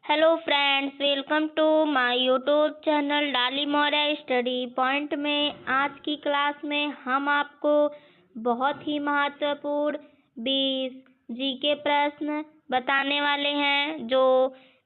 Hello friends, welcome to my YouTube channel Dali Maurya study point में। आज की क्लास में हम आपको बहुत ही महत्वपूर्ण 20 जीके प्रश्न बताने वाले हैं जो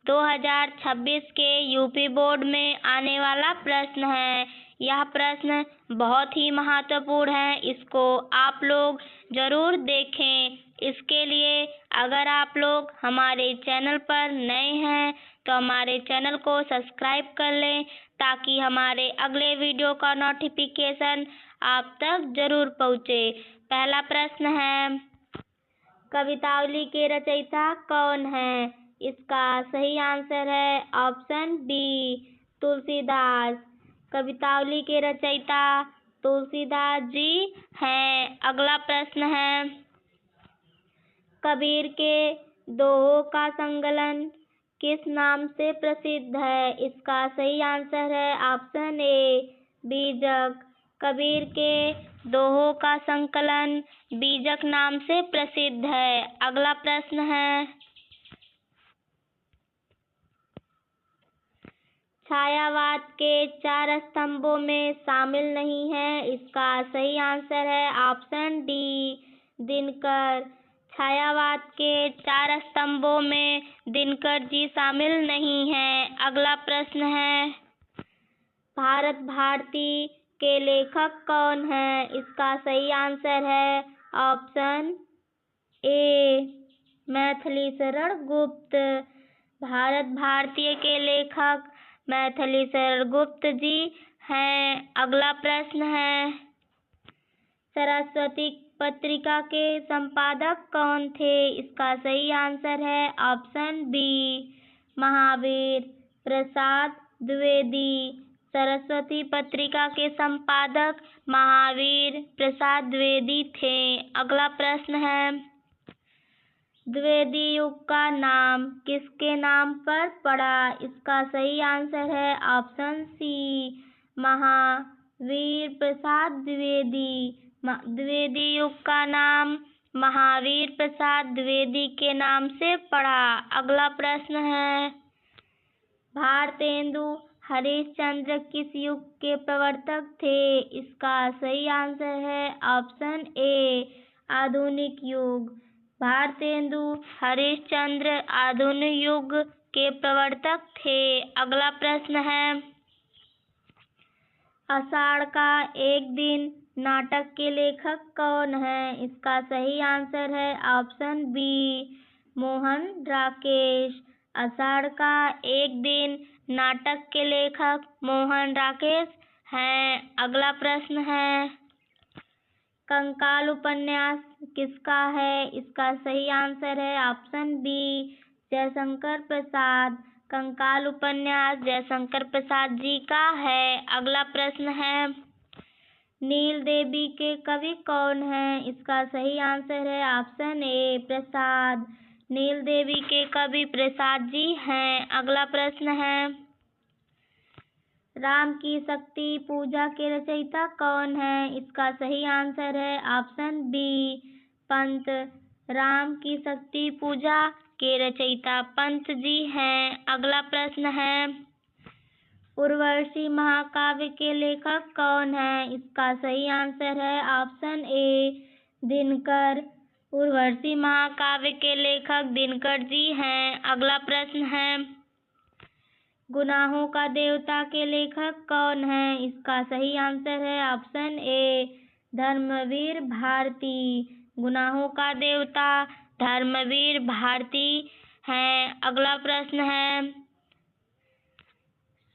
2026 के यूपी बोर्ड में आने वाला प्रश्न है। यह प्रश्न बहुत ही महत्वपूर्ण है, इसको आप लोग ज़रूर देखें। इसके लिए अगर आप लोग हमारे चैनल पर नए हैं तो हमारे चैनल को सब्सक्राइब कर लें ताकि हमारे अगले वीडियो का नोटिफिकेशन आप तक ज़रूर पहुँचे। पहला प्रश्न है, कवितावली के रचयिता कौन है? इसका सही आंसर है ऑप्शन बी, तुलसीदास। कवितावली के रचयिता तुलसीदास जी हैं। अगला प्रश्न है, कबीर के दोहों का संकलन किस नाम से प्रसिद्ध है? इसका सही आंसर है ऑप्शन ए, बीजक। कबीर के दोहों का संकलन बीजक नाम से प्रसिद्ध है। अगला प्रश्न है, छायावाद के 4 स्तंभों में शामिल नहीं है। इसका सही आंसर है ऑप्शन डी, दिनकर। छायावाद के 4 स्तंभों में दिनकर जी शामिल नहीं हैं। अगला प्रश्न है, भारत भारती के लेखक कौन है? इसका सही आंसर है ऑप्शन ए, मैथिली शरण गुप्त। भारत भारतीय के लेखक मैथिली शरण गुप्त जी हैं। अगला प्रश्न है, सरस्वती पत्रिका के संपादक कौन थे? इसका सही आंसर है ऑप्शन बी, महावीर प्रसाद द्विवेदी। सरस्वती पत्रिका के संपादक महावीर प्रसाद द्विवेदी थे। अगला प्रश्न है, द्विवेदी युग का नाम किसके नाम पर पड़ा? इसका सही आंसर है ऑप्शन सी, महावीर प्रसाद द्विवेदी। द्विवेदी युग का नाम महावीर प्रसाद द्विवेदी के नाम से पड़ा। अगला प्रश्न है, भारतेंदु हरिश्चंद्र किस युग के प्रवर्तक थे? इसका सही आंसर है ऑप्शन ए, आधुनिक युग। भारतेंदु हरिश्चंद्र आधुनिक युग के प्रवर्तक थे। अगला प्रश्न है, आषाढ़ का एक दिन नाटक के लेखक कौन है? इसका सही आंसर है ऑप्शन बी, मोहन राकेश। आषाढ़ का एक दिन नाटक के लेखक मोहन राकेश हैं। अगला प्रश्न है, कंकाल उपन्यास किसका है? इसका सही आंसर है ऑप्शन बी, जयशंकर प्रसाद। कंकाल उपन्यास जयशंकर प्रसाद जी का है। अगला प्रश्न है, नील देवी के कवि कौन हैं? इसका सही आंसर है ऑप्शन ए, प्रसाद। नील देवी के कवि प्रसाद जी हैं। अगला प्रश्न है, राम की शक्ति पूजा के रचयिता कौन है? इसका सही आंसर है ऑप्शन बी, पंत। राम की शक्ति पूजा के रचयिता पंत जी हैं। अगला प्रश्न है, उर्वशी महाकाव्य के लेखक कौन है? इसका सही आंसर है ऑप्शन ए, दिनकर। उर्वशी महाकाव्य के लेखक दिनकर जी हैं। अगला प्रश्न है, गुनाहों का देवता के लेखक कौन है? इसका सही आंसर है ऑप्शन ए, धर्मवीर भारती। गुनाहों का देवता धर्मवीर भारती हैं। अगला प्रश्न है,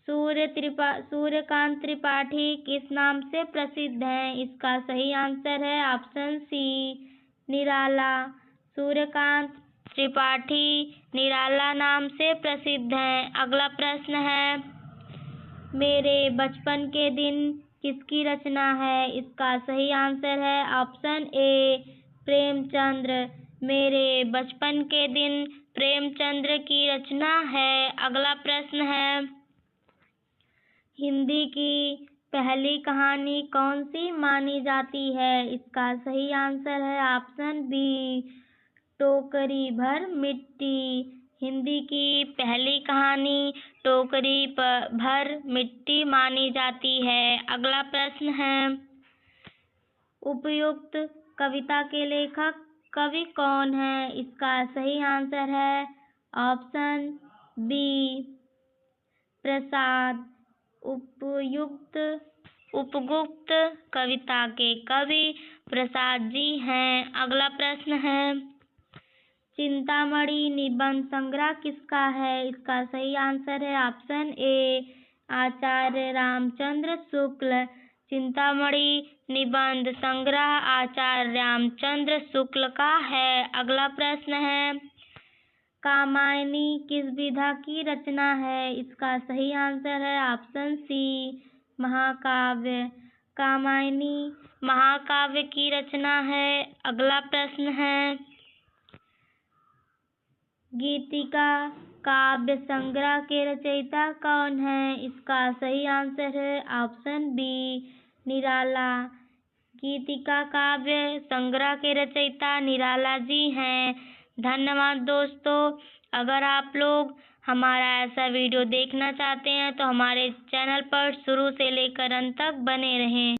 सूर्यकांत त्रिपाठी किस नाम से प्रसिद्ध हैं? इसका सही आंसर है ऑप्शन सी, निराला। सूर्यकांत त्रिपाठी निराला नाम से प्रसिद्ध हैं। अगला प्रश्न है, मेरे बचपन के दिन किसकी रचना है? इसका सही आंसर है ऑप्शन ए, प्रेमचंद्र। मेरे बचपन के दिन प्रेमचंद्र की रचना है। अगला प्रश्न है, हिंदी की पहली कहानी कौन सी मानी जाती है? इसका सही आंसर है ऑप्शन बी, टोकरी भर मिट्टी। हिंदी की पहली कहानी टोकरी भर मिट्टी मानी जाती है। अगला प्रश्न है, उपयुक्त कविता के लेखक कवि कौन है? इसका सही आंसर है ऑप्शन बी प्रसाद। उपयुक्त कविता के कवि प्रसाद जी हैं। अगला प्रश्न है, चिंतामणि निबंध संग्रह किसका है? इसका सही आंसर है ऑप्शन ए आचार्य रामचंद्र शुक्ल। चिंतामणि निबंध संग्रह आचार्य रामचंद्र शुक्ल का है। अगला प्रश्न है, कामायनी किस विधा की रचना है? इसका सही आंसर है ऑप्शन सी महाकाव्य। कामायनी महाकाव्य की रचना है। अगला प्रश्न है, गीतिका काव्य संग्रह के रचयिता कौन है? इसका सही आंसर है ऑप्शन बी निराला। गीतिका काव्य संग्रह के रचयिता निराला जी हैं। धन्यवाद दोस्तों। अगर आप लोग हमारा ऐसा वीडियो देखना चाहते हैं तो हमारे चैनल पर शुरू से लेकर अंत तक बने रहें।